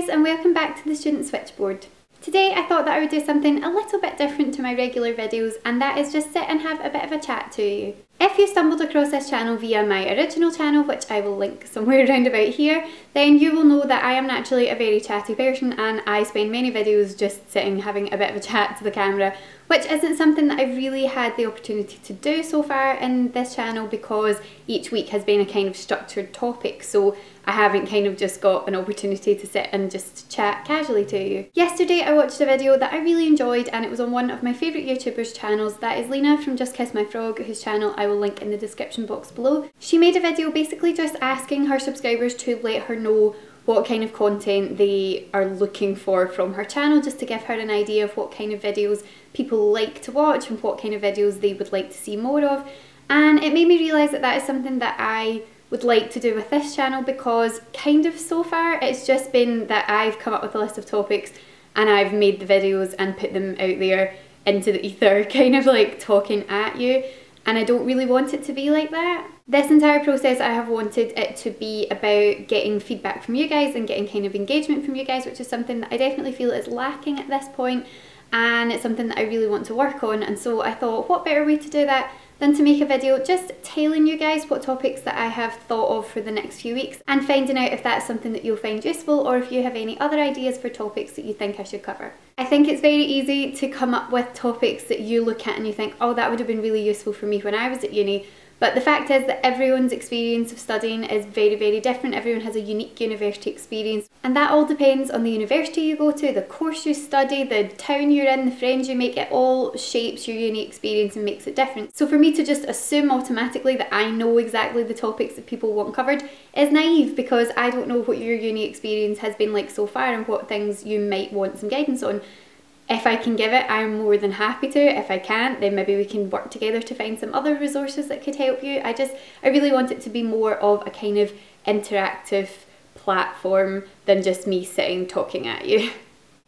guys, and welcome back to the Student Switchboard. Today I thought that I would do something a little bit different to my regular videos, and that is just sit and have a bit of a chat to you. If you stumbled across this channel via my original channel, which I will link somewhere around about here, then you will know that I am naturally a very chatty person and I spend many videos just sitting having a bit of a chat to the camera, which isn't something that I've really had the opportunity to do so far in this channel because each week has been a kind of structured topic, so I haven't kind of just got an opportunity to sit and just chat casually to you. Yesterday I watched a video that I really enjoyed and it was on one of my favourite YouTubers' channels, that is Lena from Just Kiss My Frog, whose channel I will link in the description box below. She made a video basically just asking her subscribers to let her know what kind of content they are looking for from her channel, just to give her an idea of what kind of videos people like to watch and what kind of videos they would like to see more of. And it made me realise that that is something that I would like to do with this channel, because kind of so far it's just been that I've come up with a list of topics and I've made the videos and put them out there into the ether, kind of like talking at you, and I don't really want it to be like that. This entire process I have wanted it to be about getting feedback from you guys and getting kind of engagement from you guys, which is something that I definitely feel is lacking at this point, and it's something that I really want to work on. And so I thought, what better way to do that than to make a video just telling you guys what topics that I have thought of for the next few weeks and finding out if that's something that you'll find useful, or if you have any other ideas for topics that you think I should cover. I think it's very easy to come up with topics that you look at and you think, oh, that would have been really useful for me when I was at uni. But the fact is that everyone's experience of studying is very, very different. Everyone has a unique university experience, and that all depends on the university you go to, the course you study, the town you're in, the friends you make. It all shapes your uni experience and makes it different. So for me to just assume automatically that I know exactly the topics that people want covered is naive, because I don't know what your uni experience has been like so far and what things you might want some guidance on. If I can give it, I'm more than happy to. If I can't, then maybe we can work together to find some other resources that could help you. I really want it to be more of a kind of interactive platform than just me sitting talking at you.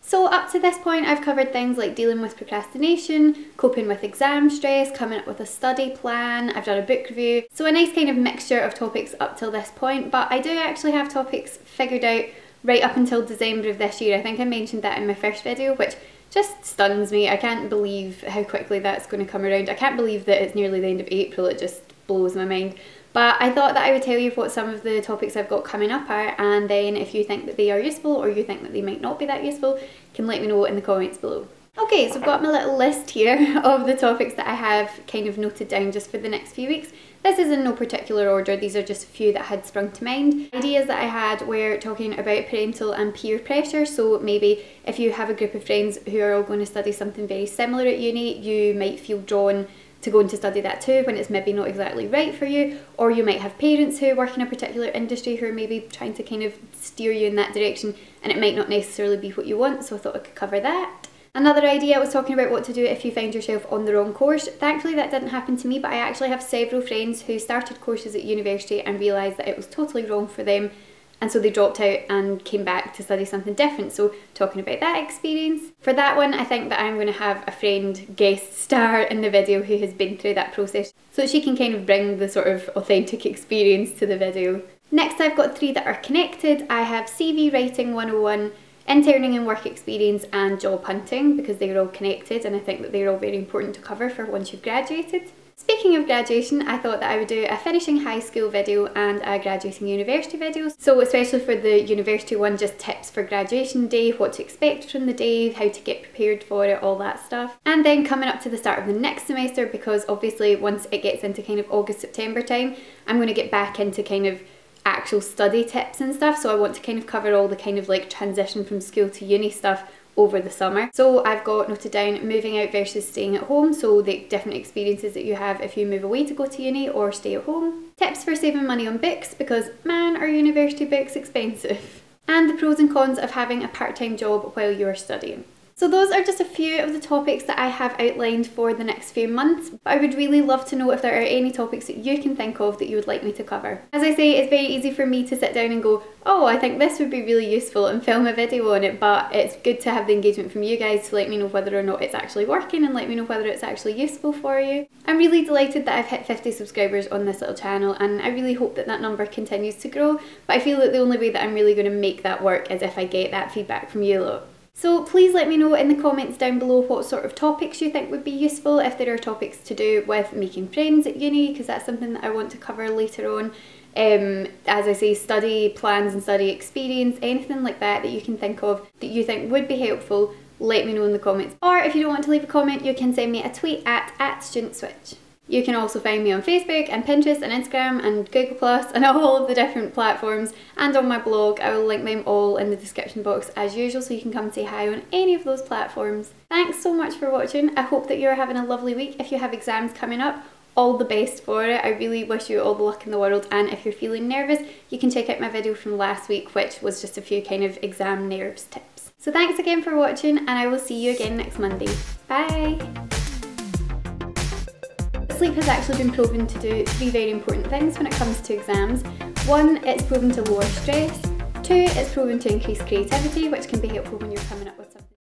So up to this point I've covered things like dealing with procrastination, coping with exam stress, coming up with a study plan, I've done a book review. So a nice kind of mixture of topics up till this point, but I do actually have topics figured out right up until December of this year. I think I mentioned that in my first video, which just stuns me. I can't believe how quickly that's going to come around. I can't believe that it's nearly the end of April. It just blows my mind. But I thought that I would tell you what some of the topics I've got coming up are, and then if you think that they are useful or you think that they might not be that useful, you can let me know in the comments below. Okay, so I've got my little list here of the topics that I have kind of noted down just for the next few weeks. This is in no particular order, these are just a few that had sprung to mind. Ideas that I had were talking about parental and peer pressure, so maybe if you have a group of friends who are all going to study something very similar at uni, you might feel drawn to go to study that too when it's maybe not exactly right for you, or you might have parents who work in a particular industry who are maybe trying to kind of steer you in that direction and it might not necessarily be what you want, so I thought I could cover that. Another idea, I was talking about what to do if you find yourself on the wrong course. Thankfully that didn't happen to me, but I actually have several friends who started courses at university and realised that it was totally wrong for them, and so they dropped out and came back to study something different. So talking about that experience. For that one, I think that I'm going to have a friend guest star in the video who has been through that process, so she can kind of bring the sort of authentic experience to the video. Next I've got three that are connected. I have CV Writing 101, interning and work experience, and job hunting, because they're all connected and I think that they're all very important to cover for once you've graduated. Speaking of graduation, I thought that I would do a finishing high school video and a graduating university video. So especially for the university one, just tips for graduation day, what to expect from the day, how to get prepared for it, all that stuff. And then coming up to the start of the next semester, because obviously once it gets into kind of August, September time, I'm going to get back into kind of actual study tips and stuff, so I want to kind of cover all the kind of like transition from school to uni stuff over the summer. So I've got noted down moving out versus staying at home, so the different experiences that you have if you move away to go to uni or stay at home. Tips for saving money on books, because man, are university books expensive. And the pros and cons of having a part-time job while you're studying. So those are just a few of the topics that I have outlined for the next few months. But I would really love to know if there are any topics that you can think of that you would like me to cover. As I say, it's very easy for me to sit down and go, oh, I think this would be really useful, and film a video on it, but it's good to have the engagement from you guys to let me know whether or not it's actually working and let me know whether it's actually useful for you. I'm really delighted that I've hit 50 subscribers on this little channel, and I really hope that that number continues to grow, but I feel that the only way that I'm really going to make that work is if I get that feedback from you lot. So please let me know in the comments down below what sort of topics you think would be useful, if there are topics to do with making friends at uni, because that's something that I want to cover later on. As I say, study plans and study experience, anything like that that you can think of that you think would be helpful, let me know in the comments. Or if you don't want to leave a comment, you can send me a tweet at @StudentSwitch. You can also find me on Facebook and Pinterest and Instagram and Google+ and all of the different platforms, and on my blog. I will link them all in the description box as usual, so you can come say hi on any of those platforms. Thanks so much for watching. I hope that you're having a lovely week. If you have exams coming up, all the best for it. I really wish you all the luck in the world, and if you're feeling nervous, you can check out my video from last week, which was just a few kind of exam nerves tips. So thanks again for watching, and I will see you again next Monday. Bye! Sleep has actually been proven to do 3 very important things when it comes to exams. 1, it's proven to lower stress. 2, it's proven to increase creativity, which can be helpful when you're coming up with something.